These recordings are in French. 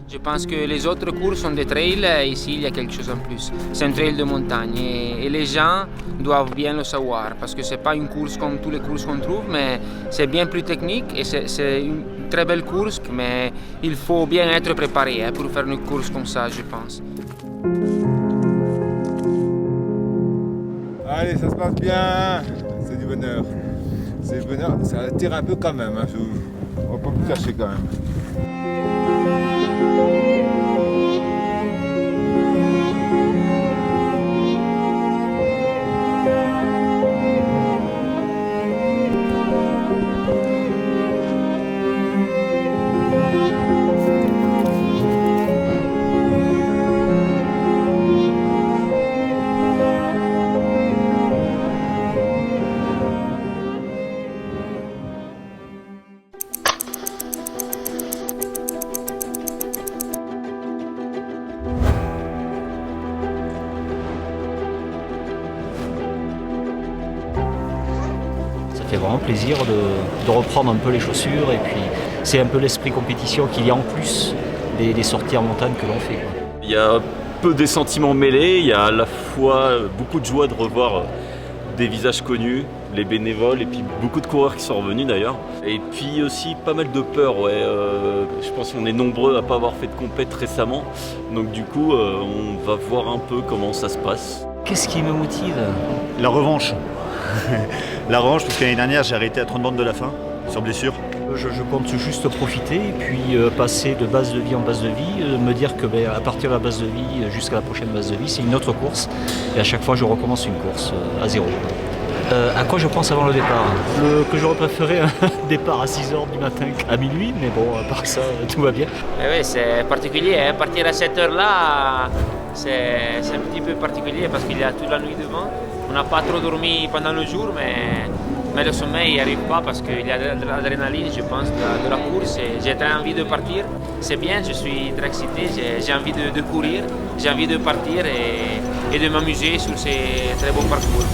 Je pense que les autres courses sont des trails, ici il y a quelque chose en plus. C'est un trail de montagne et les gens doivent bien le savoir parce que ce n'est pas une course comme toutes les courses qu'on trouve, mais c'est bien plus technique et c'est une très belle course, mais il faut bien être préparé pour faire une course comme ça, je pense. Allez, ça se passe bien, c'est du bonheur. C'est du bonheur, ça tire un peu quand même, hein. On va pas plus cacher quand même. Ça fait vraiment plaisir de reprendre un peu les chaussures et puis c'est un peu l'esprit compétition qu'il y a en plus des sorties en montagne que l'on fait, quoi. Il y a peu des sentiments mêlés, il y a à la fois beaucoup de joie de revoir des visages connus, les bénévoles et puis beaucoup de coureurs qui sont revenus d'ailleurs. Et puis aussi pas mal de peur, ouais. Je pense qu'on est nombreux à pas avoir fait de compète récemment, donc du coup on va voir un peu comment ça se passe. Qu'est-ce qui me motive ? La revanche. La revanche, parce que l'année dernière, j'ai arrêté à 30 bandes de la fin, sur blessure. Je compte juste profiter et puis passer de base de vie en base de vie, me dire que à partir de la base de vie jusqu'à la prochaine base de vie, c'est une autre course. Et à chaque fois, je recommence une course à zéro. À quoi je pense avant le départ ? Que j'aurais préféré un départ à 6h du matin qu'à minuit, mais bon, à part ça, tout va bien. Oui, c'est particulier, hein. Partir à cette heure-là, c'est un petit peu particulier parce qu'il y a toute la nuit devant. On n'a pas trop dormi pendant le jour, mais le sommeil n'y arrive pas parce qu'il y a de l'adrénaline, je pense, de la course. J'ai très envie de partir. C'est bien, je suis très excité, j'ai envie de courir, j'ai envie de partir et de m'amuser sur ces très beaux parcours.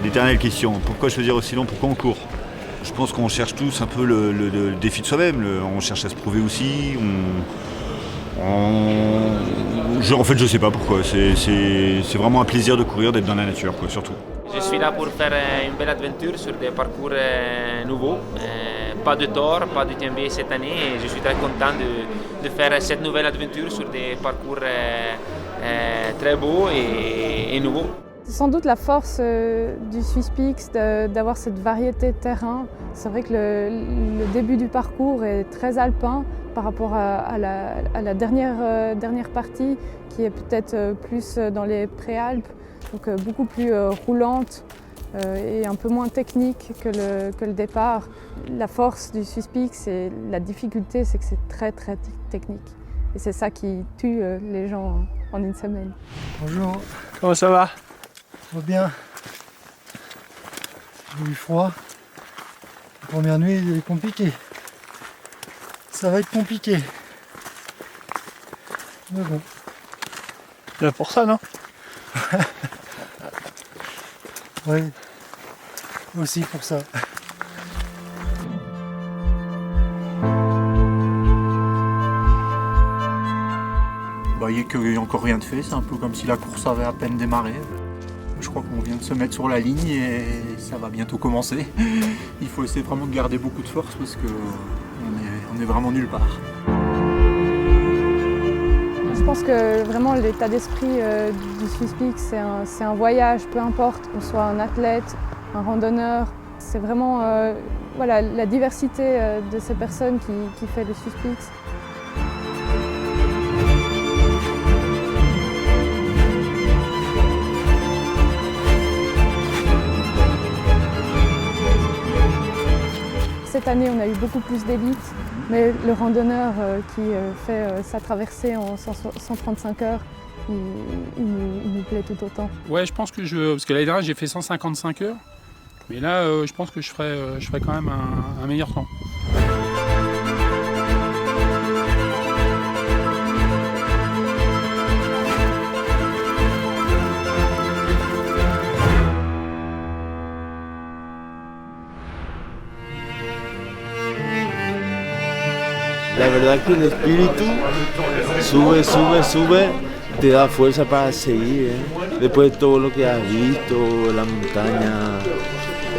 L'éternelle question, pourquoi choisir aussi long, pourquoi on court ? Je pense qu'on cherche tous un peu le défi de soi-même, on cherche à se prouver aussi, en fait je sais pas pourquoi, c'est vraiment un plaisir de courir, d'être dans la nature, quoi, surtout. Je suis là pour faire une belle aventure sur des parcours nouveaux, pas de Thor, pas de TMB cette année et je suis très content de faire cette nouvelle aventure sur des parcours très beaux et nouveaux. C'est sans doute la force du Swiss Peaks d'avoir cette variété de terrain. C'est vrai que le début du parcours est très alpin par rapport à la dernière partie qui est peut-être plus dans les préalpes, donc beaucoup plus roulante et un peu moins technique que le départ. La force du Swiss Peaks et la difficulté, c'est que c'est très très technique. Et c'est ça qui tue les gens en une semaine. Bonjour, Comment ça va ? ça va bien. J'ai eu froid. La première nuit est compliquée. Ça va être compliqué. Mais bon. Là pour ça, non ? Oui. Aussi pour ça. Il n'y a encore rien de fait, c'est un peu comme si la course avait à peine démarré. Je crois qu'on vient de se mettre sur la ligne et ça va bientôt commencer. Il faut essayer vraiment de garder beaucoup de force parce qu'on est vraiment nulle part. Je pense que vraiment l'état d'esprit du Swiss Peaks, c'est un voyage, peu importe qu'on soit un athlète, un randonneur. C'est vraiment voilà, la diversité de ces personnes qui fait le Swiss Peaks. Cette année, on a eu beaucoup plus d'élites, mais le randonneur qui fait sa traversée en 135 heures, il nous plaît tout autant. Ouais, je pense que parce que l'année dernière j'ai fait 155 heures, mais là je pense que je ferai quand même un meilleur temps. La verdad que el espíritu sube, sube, sube, te da fuerza para seguir. Después de todo lo que has visto, la montaña,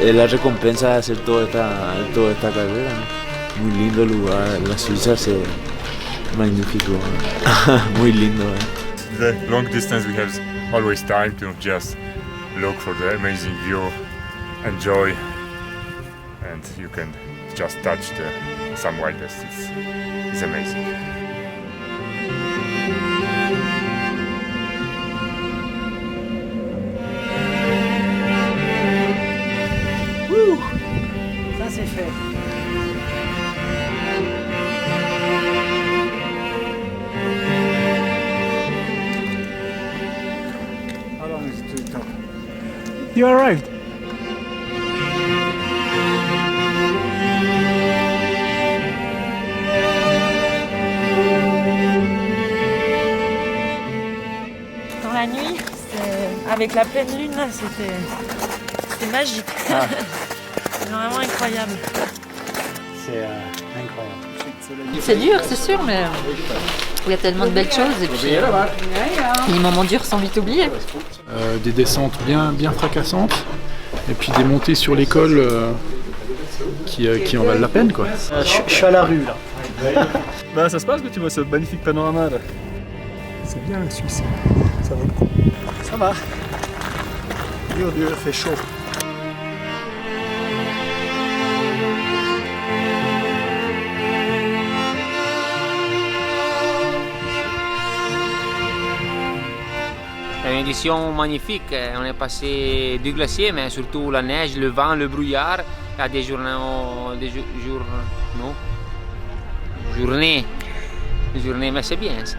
la recompensa de hacer toda esta carrera. ¿No? Muy lindo lugar, la Suiza es magnífico, muy lindo. The long distance we have always time to just look for the amazing view, enjoy, and you can just touch some wildest. It's amazing. Ça c'est fait. How long is it to talk? You arrived. Dans la nuit, avec la pleine lune, c'était magique. Ah. C'est vraiment incroyable. C'est incroyable. C'est dur, c'est sûr, mais il y a tellement de belles choses et puis les moments durs sont vite oubliés. Des descentes bien fracassantes et puis des montées sur l'école qui en valent la peine, quoi. Je suis à la rue là. Bah ça se passe que tu vois ce magnifique panorama là. C'est bien la Suisse, ça vaut le coup. Ça va. Dur, il fait chaud. C'est une édition magnifique. On est passé du glacier, mais surtout la neige, le vent, le brouillard. Il y a des journées, mais c'est bien ça.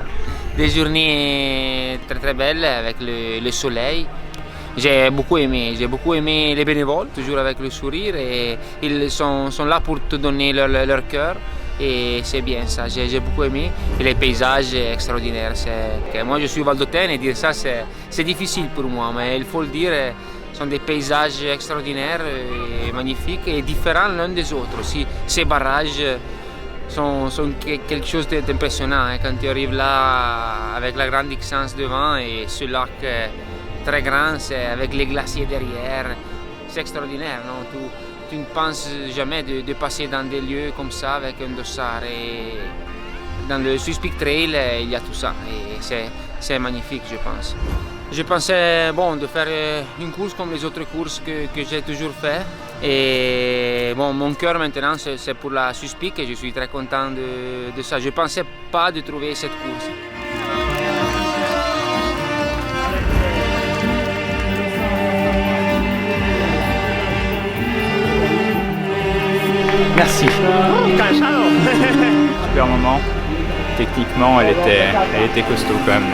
Des journées très très belles avec le soleil. J'ai beaucoup aimé les bénévoles, toujours avec le sourire, et ils sont là pour te donner leur cœur. Et c'est bien ça, j'ai beaucoup aimé. Et les paysages extraordinaires. Moi je suis valdôtaine et dire ça c'est difficile pour moi, mais il faut le dire, ce sont des paysages extraordinaires et magnifiques et différents l'un des autres aussi. Ces barrages sont quelque chose d'impressionnant quand tu arrives là avec la grande distance devant et ce lac très grand, avec les glaciers derrière. C'est extraordinaire, non? Tu ne penses jamais de passer dans des lieux comme ça avec un dossard. Et dans le Swiss Peak Trail, il y a tout ça et c'est magnifique, je pense. Je pensais de faire une course comme les autres courses que j'ai toujours fait. Et mon cœur maintenant c'est pour la Swiss Peak et je suis très content de ça. Je ne pensais pas de trouver cette course. Merci. Super moment. Techniquement, elle était costaud quand même.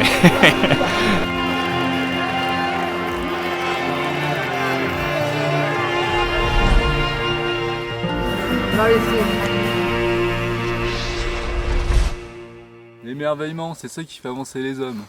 L'émerveillement, c'est ça qui fait avancer les hommes.